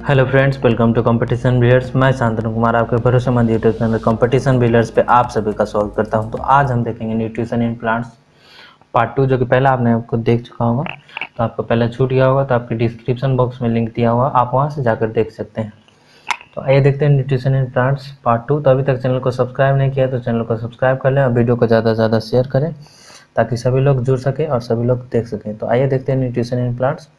Hello friends, welcome to competition builders. मैं शांतनु कुमार आपके भरोसेमंद यूट्यूब चैनल कंपटीशन बिल्डर्स पे आप सभी का स्वागत करता हूं। तो आज हम देखेंगे न्यूट्रिशन इन प्लांट्स पार्ट 2, जो कि पहला आपने आपको देख चुका होगा। तो आपको पहले छूट गया होगा तो आपके डिस्क्रिप्शन बॉक्स में लिंक दिया हुआ, आप वहां से जाकर देख सकते हैं। तो आइए देखते हैं न्यूट्रिशन इन प्लांट्स पार्ट 2। तो अभी तक चैनल को सब्सक्राइब नहीं किया तो चैनल को सब्सक्राइब कर लें और वीडियो को ज़्यादा से ज़्यादा शेयर करें ताकि सभी लोग जुड़ सकें और सभी लोग देख सकें। तो आइए देखते हैं न्यूट्रिशन इन प्लांट्स,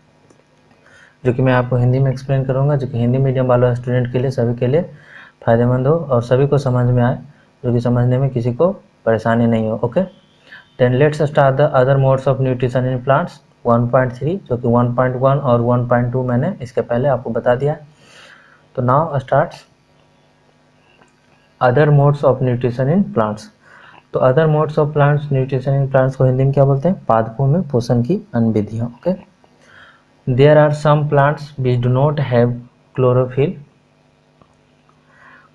जो कि मैं आपको हिंदी में एक्सप्लेन करूंगा, जो कि हिंदी मीडियम वालों स्टूडेंट के लिए, सभी के लिए फ़ायदेमंद हो और सभी को समझ में आए, जो कि समझने में किसी को परेशानी नहीं हो। Okay, then let's start the other modes of nutrition in plants 1.3, जो कि 1.1 और 1.2 मैंने इसके पहले आपको बता दिया। तो now starts other modes of nutrition in plants. तो other modes of plants nutrition in plants को हिंदी में क्या बोलते हैं? पादपों में पोषण की अन्य विधियाँ। Okay, there are some plants which do not have chlorophyll।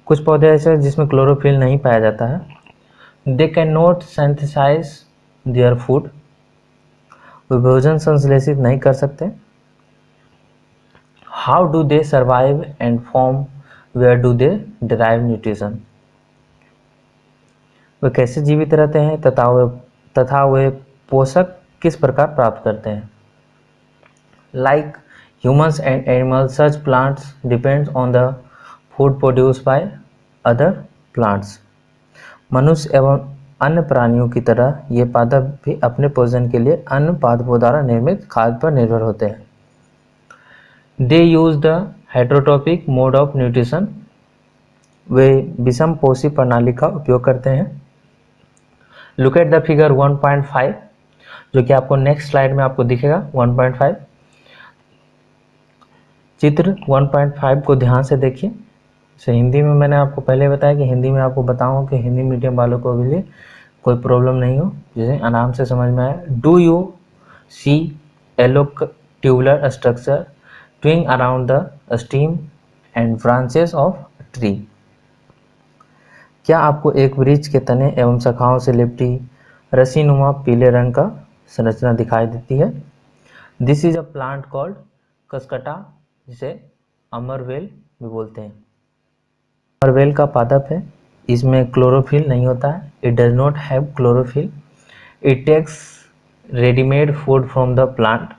कुछ पौधे ऐसे हैं जिसमें क्लोरोफिल नहीं पाया जाता है। they cannot synthesize their food। वे भोजन संश्लेषित नहीं कर सकते। how do they survive and form? where do they derive nutrition? वे कैसे जीवित रहते हैं तथा वे पोषक किस प्रकार प्राप्त करते हैं। Like humans and animals, such plants depends on the food produced by other plants। मनुष्य एवं अन्य प्राणियों की तरह ये पादप भी अपने भोजन के लिए अन्य पादपों द्वारा निर्मित खाद्य पर निर्भर होते हैं। They use the heterotrophic mode of nutrition। वे विषम पोषी प्रणाली का उपयोग करते हैं। Look at the figure 1.5, जो कि आपको नेक्स्ट स्लाइड में आपको दिखेगा। 1.5 चित्र 1.5 को ध्यान से देखिए। इसे हिंदी में मैंने आपको पहले बताया कि हिंदी में आपको बताऊं कि हिंदी मीडियम वालों को भी लिए कोई प्रॉब्लम नहीं हो, जिसे आराम से समझ में आए। Do you see yellow tubular structure twining around the stem and branches of tree. क्या आपको एक वृक्ष के तने एवं शाखाओं से लिपटी रस्सीनुमा पीले रंग का संरचना दिखाई देती है? This is a plant called Cuscuta, जिसे अमरवेल भी बोलते हैं। अमरवेल का पादप है, इसमें क्लोरोफिल नहीं होता है। It does not have chlorophyll. It takes readymade food from the plant.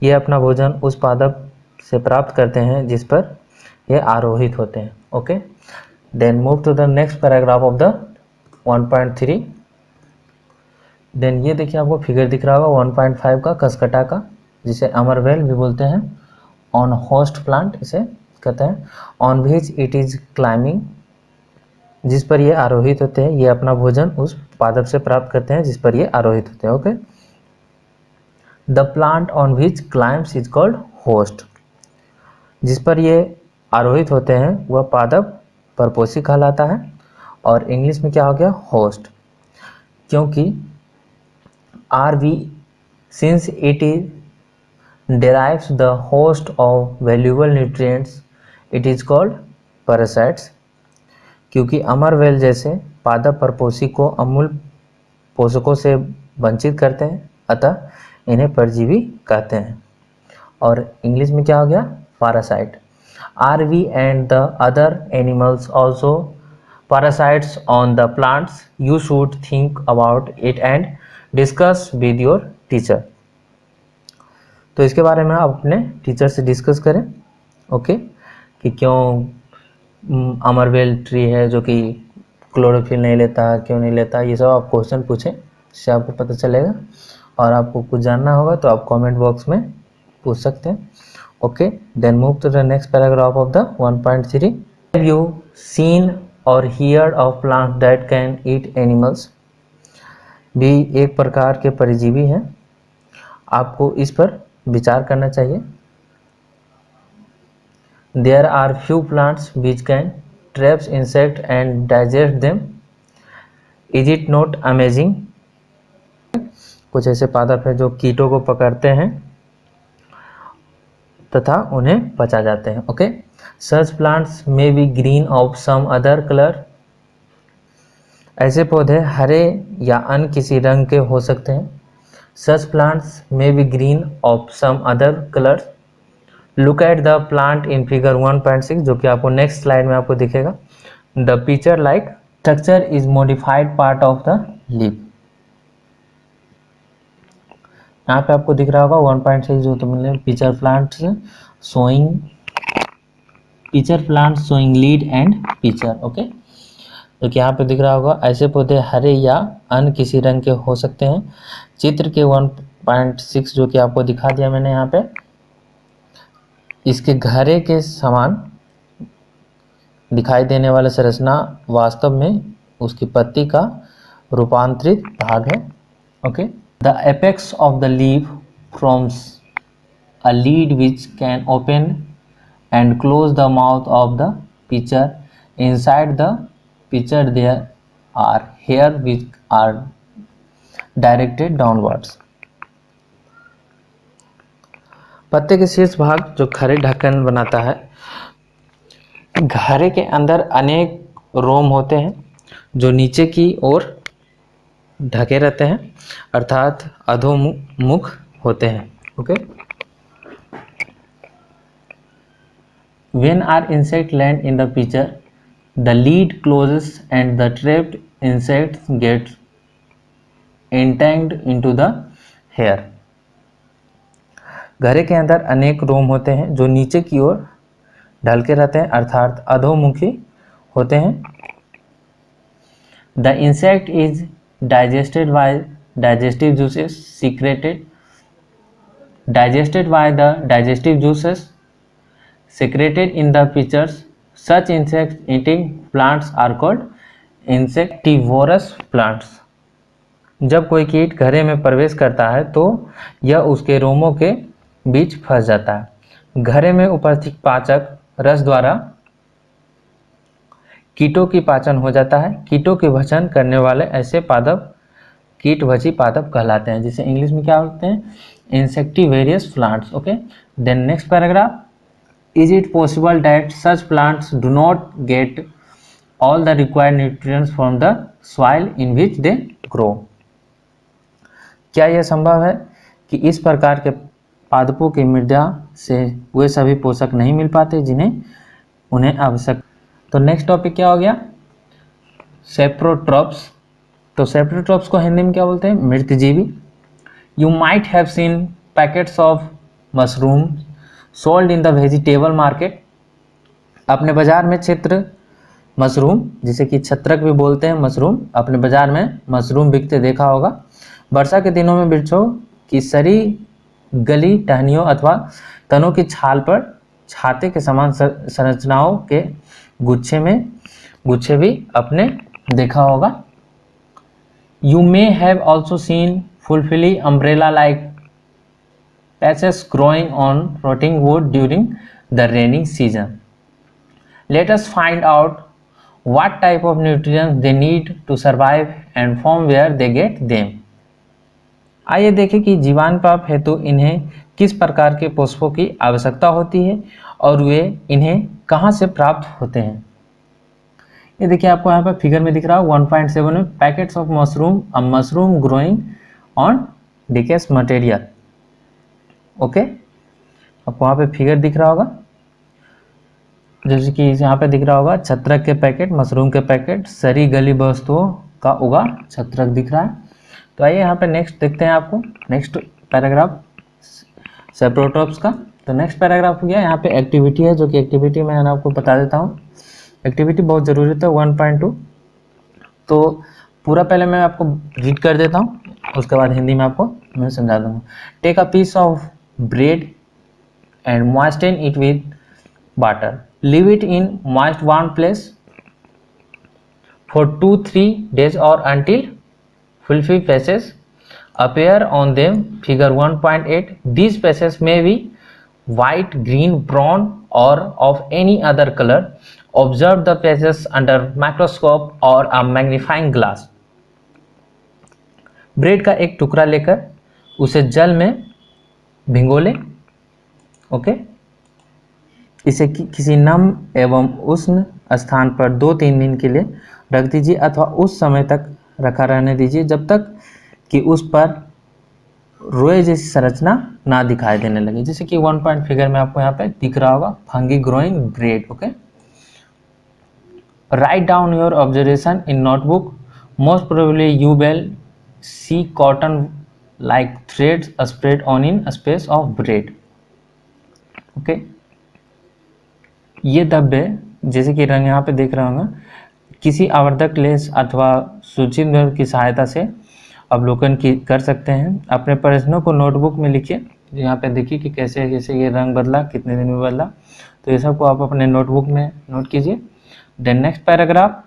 ये अपना भोजन उस पादप से प्राप्त करते हैं जिस पर ये आरोहित होते हैं। Okay, then move to the next paragraph of the 1.3। Then ये देखिए, आपको फिगर दिख रहा होगा 1.5 का, कसकटा का, जिसे अमरवेल भी बोलते हैं। ऑन होस्ट प्लांट इसे कहते हैं। On which it is climbing, जिस पर ये आरोहित होते हैं। ये अपना भोजन उस पादप से प्राप्त करते हैं जिस पर ये आरोहित होते हैं। Okay, the plant on which climbs is called host. जिस पर ये आरोहित होते हैं वह पादप परपोषी कहलाता है, और इंग्लिश में क्या हो गया? होस्ट। क्योंकि are we since it is derives the host of valuable nutrients, it is called parasites। क्योंकि अमरवेल जैसे पादप परपोषी को अमूल्य पोषकों से वंचित करते हैं, अतः इन्हें परजीवी कहते हैं। और इंग्लिश में क्या हो गया? Parasite. Are we and the other animals also parasites on the plants? You should think about it and discuss with your teacher। तो इसके बारे में आप अपने टीचर से डिस्कस करें। ओके, कि क्यों अमरवेल ट्री है जो कि क्लोरोफिल नहीं लेता, क्यों नहीं लेता, ये सब आप क्वेश्चन पूछें, इससे आपको पता चलेगा। और आपको कुछ जानना होगा तो आप कमेंट बॉक्स में पूछ सकते हैं। Okay, then move to the next paragraph of the 1.3। Have you seen और heard of plant that can eat animals? भी एक प्रकार के परजीवी हैं, आपको इस पर विचार करना चाहिए। There are few plants which can trap insect and digest them। Is it not amazing? कुछ ऐसे पादप हैं जो कीटों को पकड़ते हैं तथा उन्हें पचा जाते हैं। Okay, such plants may be green of some other color। ऐसे पौधे हरे या अन्य किसी रंग के हो सकते हैं। Such plants may be green of some other color। Look at the plant in figure 1.6 जो कि आपको नेक्स्ट स्लाइड में आपको दिखेगा। The picture like structure is modified part of the leaf. यहाँ पे आपको दिख रहा होगा 1.6 जो तो मतलब pitcher plant showing lead and picture. Okay, जो कि यहाँ पे दिख रहा होगा ऐसे पौधे हरे या अन्य किसी रंग के हो सकते हैं। चित्र के 1.6 जो कि आपको दिखा दिया मैंने यहाँ पे, इसके घरे के समान दिखाई देने वाला संरचना वास्तव में उसकी पत्ती का रूपांतरित भाग है। Okay, the apex of the leaf forms a lead which can open and close the mouth of the pitcher. Inside the pitcher there are hair which are directed downwards. पत्ते के शीर्ष भाग जो घरे ढक्कन बनाता है। घरे के अंदर अनेक रोम होते हैं जो नीचे की ओर ढके रहते हैं अर्थात अधोमुख होते हैं। Okay, When our insect land in the pitcher, the lid closes and the trapped insects get entangled into the hair. घरे के अंदर अनेक रोम होते हैं जो नीचे की ओर ढल के रहते हैं अर्थात अधोमुखी होते हैं। The insect is digested by digestive juices secreted in the pitchers. Such insect eating plants are called insectivorous plants. जब कोई कीट घरे में प्रवेश करता है तो यह उसके रोमों के बीच फंस जाता है। घरे में उपस्थित पाचक रस द्वारा कीटों की पाचन हो जाता है। कीटों के भक्षण करने वाले ऐसे पादप कीटभक्षी पादप कहलाते हैं, जिसे इंग्लिश में क्या बोलते हैं? Insectivorous plants. Okay, then next paragraph, is it possible that such plants do not get all the required nutrients from the soil in which they grow? क्या यह संभव है कि इस प्रकार के पादपों की मृदा से वे सभी पोषक नहीं मिल पाते जिन्हें उन्हें आवश्यक। तो नेक्स्ट टॉपिक क्या हो गया? सेप्रोट्रॉप्स। तो सेप्रोट्रॉप्स को हिंदी में क्या बोलते हैं? मृतजीवी। You might have seen packets of mushroom sold in the vegetable market. अपने बाजार में मशरूम, जिसे कि छत्रक भी बोलते हैं मशरूम, अपने बाजार में मशरूम बिकते देखा होगा। वर्षा के दिनों में वृक्षों की सरी गली टहनियों अथवा तनों की छाल पर छाते के समान संरचनाओं के गुच्छे भी अपने देखा होगा। You may have also seen fluffy umbrella like patches growing on rotting wood during the rainy season. Let us find out what type of nutrients they need to survive and from where they get them. आइए देखें कि जीवन पाप हेतु इन्हें किस प्रकार के पोषकों की आवश्यकता होती है और वे इन्हें कहां से प्राप्त होते हैं। ये देखिए आपको यहाँ पर फिगर में दिख रहा है 1.7 में packets of mushroom, a mushroom growing on decades material. Okay, आपको वहाँ पे फिगर दिख रहा होगा, जैसे कि यहाँ पे दिख रहा होगा छत्रक के पैकेट, मशरूम के पैकेट, सरी गली वस्तुओं का उगा छत्रक दिख रहा है। तो आइए यहाँ पे नेक्स्ट देखते हैं आपको नेक्स्ट पैराग्राफ सेप्रोट्रॉप्स का। तो नेक्स्ट पैराग्राफ हो गया, यहाँ पे एक्टिविटी है, जो कि एक्टिविटी मैं आपको बता देता हूँ। एक्टिविटी बहुत ज़रूरी है 1.2। तो पूरा पहले मैं आपको रीड कर देता हूँ, उसके बाद हिंदी में आपको मैं समझा दूँगा। Take a piece of bread and moisten it with butter. Leave it in moist warm place for 2-3 days or until fluffy patches appear on them. Figure 1.8. These patches may be white, green, brown or of any other color. Observe the patches under microscope or a magnifying glass. Bread का एक टुकड़ा लेकर उसे जल में भिगो लें। Okay, इसे किसी नम एवं उष्ण स्थान पर 2-3 दिन के लिए रख दीजिए अथवा उस समय तक रखा रहने दीजिए जब तक कि उस पर रोए जैसी संरचना ना दिखाई देने लगे। जैसे कि 1 पॉइंट फिगर में आपको यहाँ पे दिख रहा होगा, fungi growing bread. Okay, write down your observation in notebook. Most probably you will see cotton like threads spread on in space of bread. Okay, ये धब्बे जैसे कि रंग यहाँ पे देख रहे होंगे, किसी आवर्धक लेंस अथवा सूचीबद्ध की सहायता से अवलोकन की कर सकते हैं। अपने प्रश्नों को नोटबुक में लिखिए। यहाँ पे देखिए कि कैसे कैसे ये रंग बदला, कितने दिन में बदला, तो ये सब को आप अपने नोटबुक में नोट कीजिए। Then next paragraph,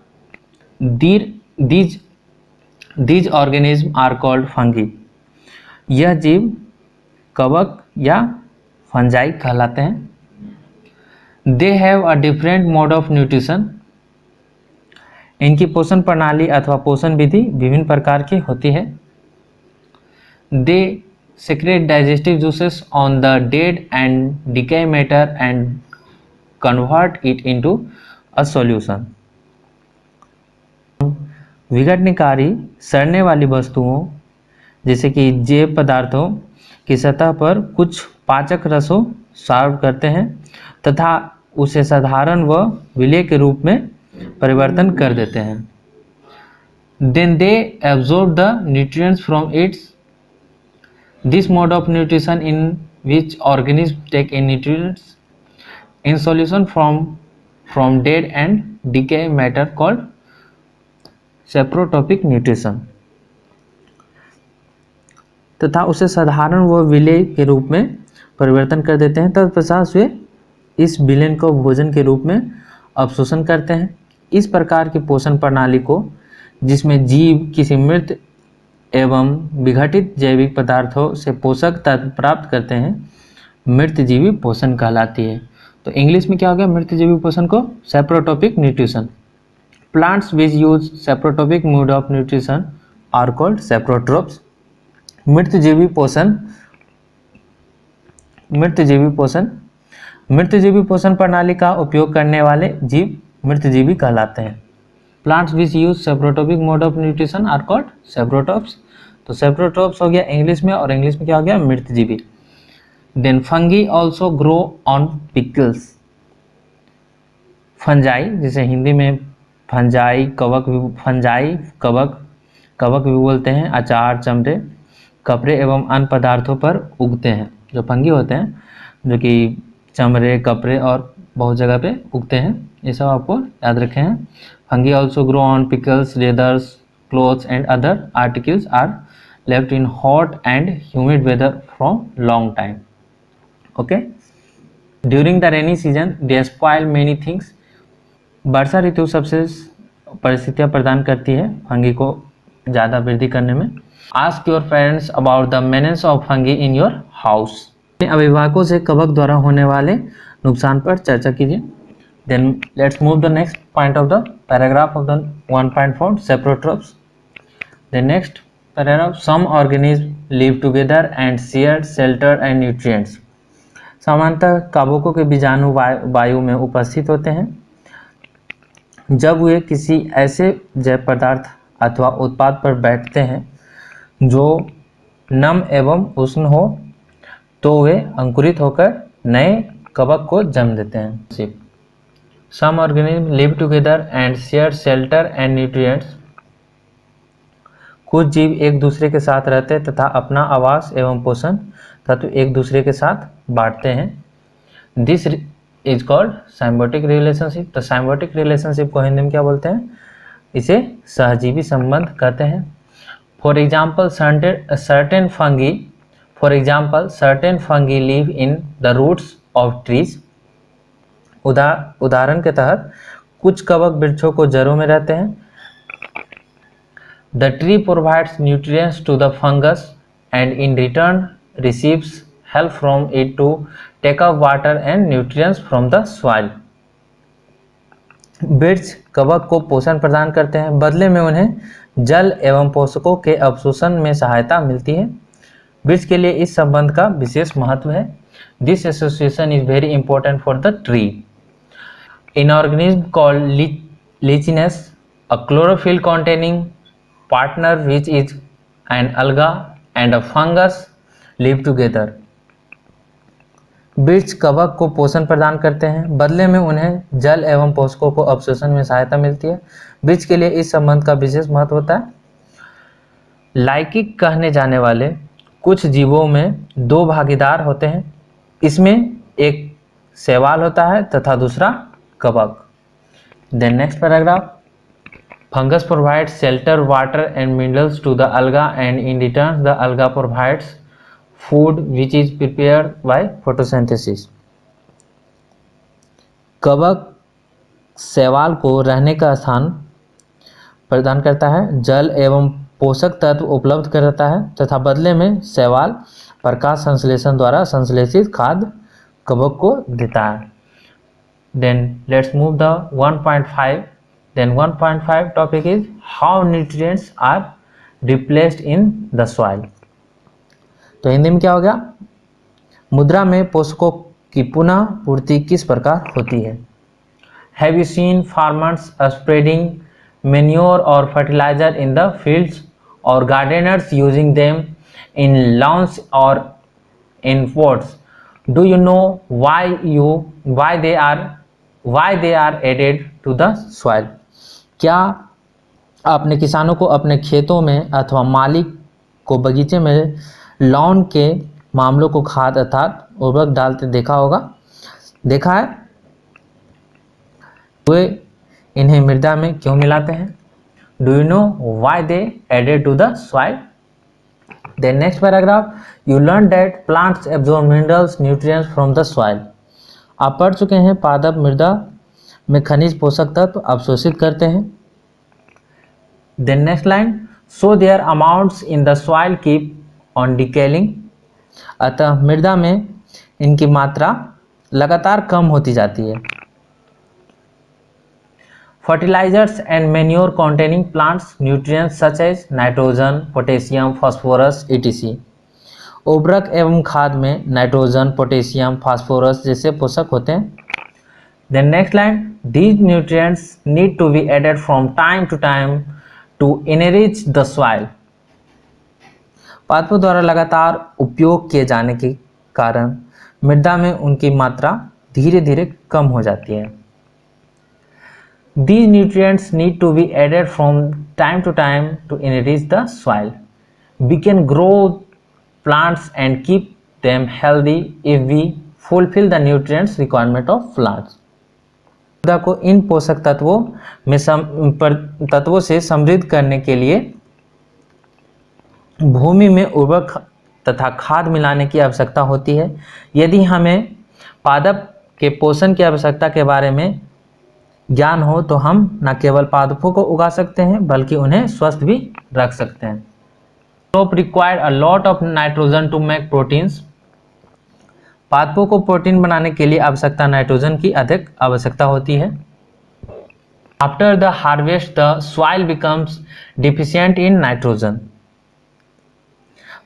these organism are called fungi. यह जीव कवक या फंजाई कहलाते हैं। They have a different mode of nutrition. इनकी पोषण प्रणाली अथवा पोषण विधि विभिन्न प्रकार की होती है। दे secrete digestive juices on the dead and decay matter and convert it into a solution. विघटनकारी सड़ने वाली वस्तुओं जैसे कि जैव पदार्थों की सतह पर कुछ पाचक रसों सर्व करते हैं तथा उसे साधारण व विलेय के रूप में परिवर्तन कर देते हैं। Then they absorb the nutrients from its this mode of nutrition in which organisms take in nutrients in solution from dead and decay matter called saprotropic nutrition, तथा उसे साधारण व विलेय के रूप में परिवर्तन कर देते हैं। तत्पश्चात वे इस विलेन को भोजन के रूप में अवशोषण करते हैं। इस प्रकार की पोषण प्रणाली को, जिसमें जीव किसी मृत एवं विघटित जैविक पदार्थों से पोषक तत्व प्राप्त करते हैं, मृतजीवी पोषण कहलाती है। तो इंग्लिश में क्या हो गया मृतजीवी पोषण को? Saprotrophic nutrition. Plants which use saprotrophic mode of nutrition are called saprotrophs. मृतजीवी पोषण प्रणाली का उपयोग करने वाले जीव मृतजीवी कहलाते हैं। Plants which use saprotrophic mode of nutrition are called saprotrophs. तो सैप्रोट्रोप्स हो गया इंग्लिश में, और इंग्लिश में क्या हो गया मृतजीवी। Then fungi also grow on pickles. Fungi, जैसे हिंदी में फंजाई कवक भी बोलते हैं, अचार, चमड़े, कपड़े एवं अन्य पदार्थों पर उगते हैं। जो फंगी होते हैं जो कि चमड़े, कपड़े और बहुत जगह पे उगते हैं, ये सब आपको याद रखे हैं। Fungi also grow on pickles, leathers, clothes and other articles are left in hot and humid weather from long time. Okay, during the rainy season they spoil many things. वर्षा ऋतु सबसे परिस्थितियाँ प्रदान करती है फंगी को ज़्यादा वृद्धि करने में। Ask your parents about the menace of fungi in your house. अभिभावकों से कवक द्वारा होने वाले नुकसान पर चर्चा कीजिए। Then let's move the next point of the paragraph of the 1.4 saprotrophs. The next paragraph, some organism live together and share shelter and nutrients. सामान्यतः कवकों के बीजाणु वायु में उपस्थित होते हैं। जब वे किसी ऐसे जैव पदार्थ अथवा उत्पाद पर बैठते हैं जो नम एवं उष्ण हो, तो वे अंकुरित होकर नए कवक को जन्म देते हैं। Some organism live together and share shelter and nutrients. कुछ जीव एक दूसरे के साथ रहते तथा अपना आवास एवं पोषण तत्व एक दूसरे के साथ बांटते हैं। This is called symbiotic relationship. तो साइम्बियोटिक रिलेशनशिप को हिंदी में क्या बोलते हैं? इसे सहजीवी संबंध कहते हैं। For example certain fungi live in the roots of trees. उदाहरण के तहत कुछ कवक वृक्षों को जड़ों में रहते हैं। The tree provides nutrients to the fungus and in return receives help from it to take up water and nutrients from the soil. वृक्ष कवक को पोषण प्रदान करते हैं, बदले में उन्हें जल एवं पोषकों के अवशोषण में सहायता मिलती है। वृक्ष के लिए इस संबंध का विशेष महत्व है। This association is very important for the tree. In organism called lichens, a chlorophyll containing partner which is an alga and a fungus live together. वृक्ष कवक को पोषण प्रदान करते हैं, बदले में उन्हें जल एवं पोषकों को अवशोषण में सहायता मिलती है। वृक्ष के लिए इस संबंध का विशेष महत्व होता है। लाइकिक कहने जाने वाले कुछ जीवों में दो भागीदार होते हैं, इसमें एक शैवाल होता है तथा दूसरा कवक। Then next paragraph, fungus provides shelter, water and minerals to the alga and in return the alga provides food which is prepared by photosynthesis. कवक शैवाल को रहने का स्थान प्रदान करता है, जल एवं पोषक तत्व उपलब्ध कराता है तथा बदले में शैवाल प्रकाश संश्लेषण द्वारा संश्लेषित खाद्य कवक को देता है। Then let's move the 1.5। Then 1.5 topic is how nutrients are replaced in the soil. तो हिंदी में क्या हो गया, मुद्रा में पोषकों की पुनः पूर्ति किस प्रकार होती है। Have you scene farmers spreading manure or fertilizer in the fields or gardeners using them in lawns or in pots? Do you know why they are added to the soil? क्या आपने किसानों को अपने खेतों में अथवा मालिक को बगीचे में लॉन के मामलों को खाद अर्थात उर्वरक डालते देखा है। वे इन्हें मृदा में क्यों मिलाते हैं। Do you know why they added to the soil. Then next paragraph, you learn that plants absorb minerals nutrients from the soil. आप पढ़ चुके हैं पादप मृदा में खनिज पोषक तत्व अवशोषित करते हैं। Then next line, so their amounts in the soil keep on declining. अतः मृदा में इनकी मात्रा लगातार कम होती जाती है। Fertilizers and manure containing plants nutrients such as nitrogen, potassium, phosphorus etc. उर्वरक एवं खाद में नाइट्रोजन, पोटेशियम, फास्फोरस जैसे पोषक होते हैं। Then next line, these nutrients need to be added from time to time to enrich the soil. पादपों द्वारा लगातार उपयोग किए जाने के कारण मृदा में उनकी मात्रा धीरे धीरे कम हो जाती है। These nutrients need to be added from time to time to enrich the soil. We can grow plants and keep them healthy if we fulfill the nutrients requirement of plants. मृदा को इन पोषक तत्वों से समृद्ध करने के लिए भूमि में उर्वरक तथा खाद मिलाने की आवश्यकता होती है। यदि हमें पादप के पोषण की आवश्यकता के बारे में ज्ञान हो तो हम न केवल पादपों को उगा सकते हैं बल्कि उन्हें स्वस्थ भी रख सकते हैं। Crop required a lot of nitrogen to make proteins. पादपों को प्रोटीन बनाने के लिए नाइट्रोजन की अधिक आवश्यकता होती है। After the harvest the soil becomes deficient in nitrogen.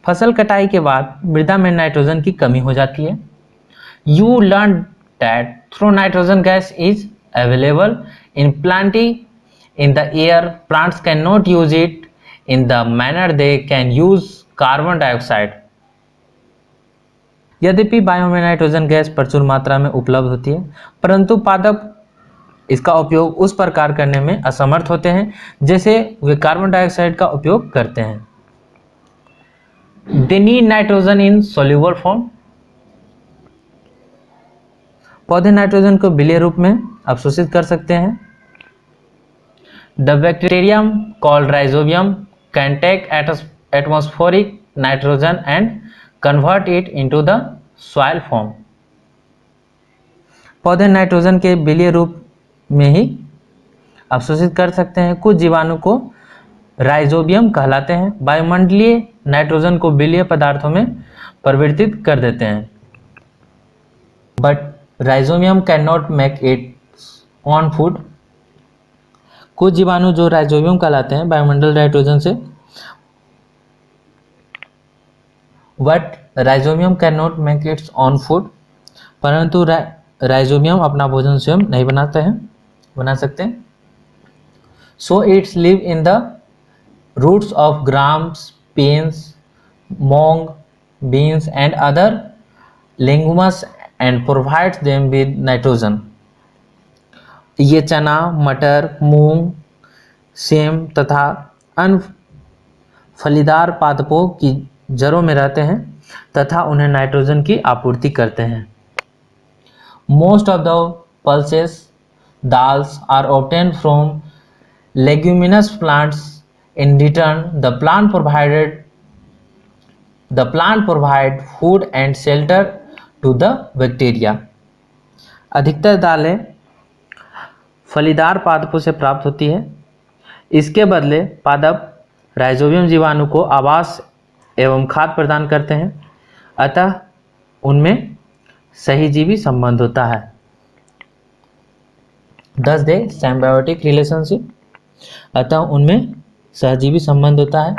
फसल कटाई के बाद मृदा में नाइट्रोजन की कमी हो जाती है। You learn that through nitrogen gas is available in plenty in the air, plants cannot use it in the manner they can use carbon dioxide. यद्यपि वायु में नाइट्रोजन गैस प्रचुर मात्रा में उपलब्ध होती है, परंतु पादप इसका उपयोग उस प्रकार करने में असमर्थ होते हैं जैसे वे कार्बन डाइऑक्साइड का उपयोग करते हैं। They need nitrogen in soluble form. पौधे नाइट्रोजन को विलेय रूप में अवशोषित कर सकते हैं। The bacterium called rhizobium can take atmospheric nitrogen and convert it into the soil form. पौधे नाइट्रोजन के विलेय रूप में ही अवशोषित कर सकते हैं। कुछ जीवाणु को राइजोबियम कहलाते हैं, वायुमंडलीय नाइट्रोजन को विलेय पदार्थों में परिवर्तित कर देते हैं। But rhizobium can not make it own food. कुछ जीवाणु जो राइजोबियम कहलाते हैं वायुमंडल नाइट्रोजन से, but rhizobium can not make its own food, परंतु राइजोबियम अपना भोजन स्वयं नहीं बना सकते। So its live in the roots of grams, peas, moong beans and other legumes and provides them with nitrogen. ये चना, मटर, मूंग, सेम तथा अन्य फलीदार पादपों की जड़ों में रहते हैं तथा उन्हें नाइट्रोजन की आपूर्ति करते हैं। Most of the pulses, dals are obtained from leguminous plants. In return, the plant provide food and shelter to the bacteria. अधिकतर दालें फलीदार पादपों से प्राप्त होती है। इसके बदले पादप राइजोबियम जीवाणु को आवास एवं खाद्य प्रदान करते हैं, अतः उनमें सहजीवी संबंध होता है। Thus they symbiotic relationship, अतः उनमें सहजीवी संबंध होता है।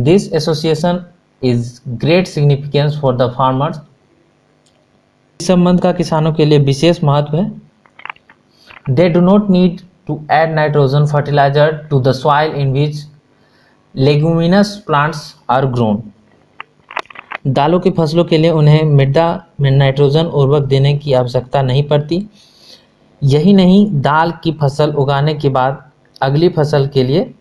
This association is great significance for the farmers. इस संबंध का किसानों के लिए विशेष महत्व है। They do not need to add nitrogen fertilizer to the soil in which leguminous plants are grown. दालों की फसलों के लिए उन्हें मृदा में नाइट्रोजन उर्वरक देने की आवश्यकता नहीं पड़ती। यही नहीं, दाल की फसल उगाने के बाद अगली फसल के लिए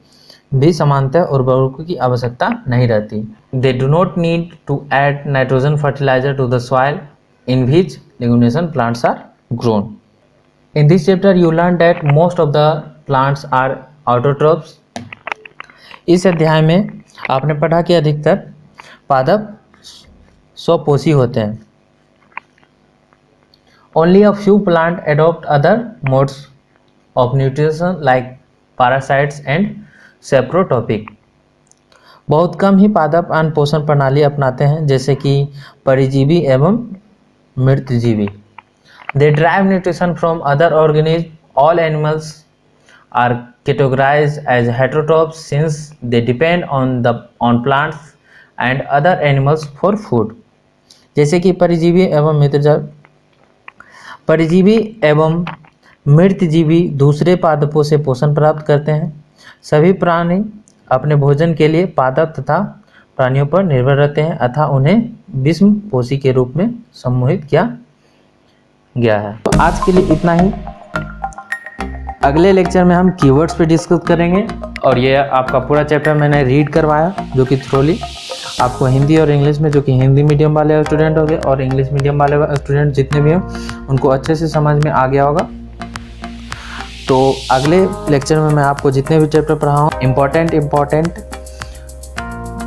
भी समानतः उर्वरकों की आवश्यकता नहीं रहती। They do not need to add nitrogen fertilizer to the soil in which leguminous plants are grown. In this chapter you learn that most of the plants are autotrophs. इस अध्याय में आपने पढ़ा कि अधिकतर पादप स्वपोषी होते हैं। Only a few plants adopt other modes of nutrition like parasites and saprotrophic. बहुत कम ही पादप अन्य पोषण प्रणाली अपनाते हैं, जैसे कि परिजीवी एवं मृतजीवी। They derive nutrition from other organisms. All animals are categorized as heterotrophs since they depend on plants and other animals for food. जैसे कि परिजीवी एवं मृतजीवी दूसरे पादपों से पोषण प्राप्त करते हैं। सभी प्राणी अपने भोजन के लिए पादप तथा प्राणियों पर निर्भर रहते हैं, अतः उन्हें विषम पोषी के रूप में समूहित किया गया है। तो आज के लिए इतना ही। अगले लेक्चर में हम कीवर्ड्स पे डिस्कस करेंगे और ये आपका पूरा चैप्टर मैंने रीड करवाया, जो कि थ्रोली आपको हिंदी और इंग्लिश में, जो कि हिंदी मीडियम वाले स्टूडेंट हो गए और इंग्लिश मीडियम वाले स्टूडेंट जितने भी हैं उनको अच्छे से समझ में आ गया होगा। तो अगले लेक्चर में मैं आपको जितने भी चैप्टर पढ़ाऊँ इम्पॉर्टेंट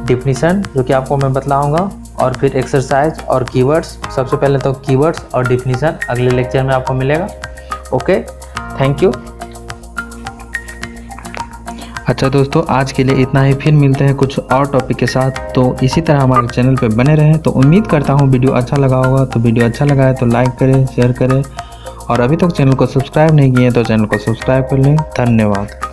डिफिनीशन जो कि आपको मैं बतलाऊँगा, और फिर एक्सरसाइज और कीवर्ड्स। सबसे पहले तो कीवर्ड्स और डिफिनीशन अगले लेक्चर में आपको मिलेगा। Okay, thank you. अच्छा दोस्तों, आज के लिए इतना ही। फिर मिलते हैं कुछ और टॉपिक के साथ। तो इसी तरह हमारे चैनल पे बने रहें। तो उम्मीद करता हूँ वीडियो अच्छा लगा होगा। तो वीडियो अच्छा लगा है तो लाइक करें, शेयर करें, और अभी तक चैनल को सब्सक्राइब नहीं किए तो चैनल को सब्सक्राइब कर लें। धन्यवाद।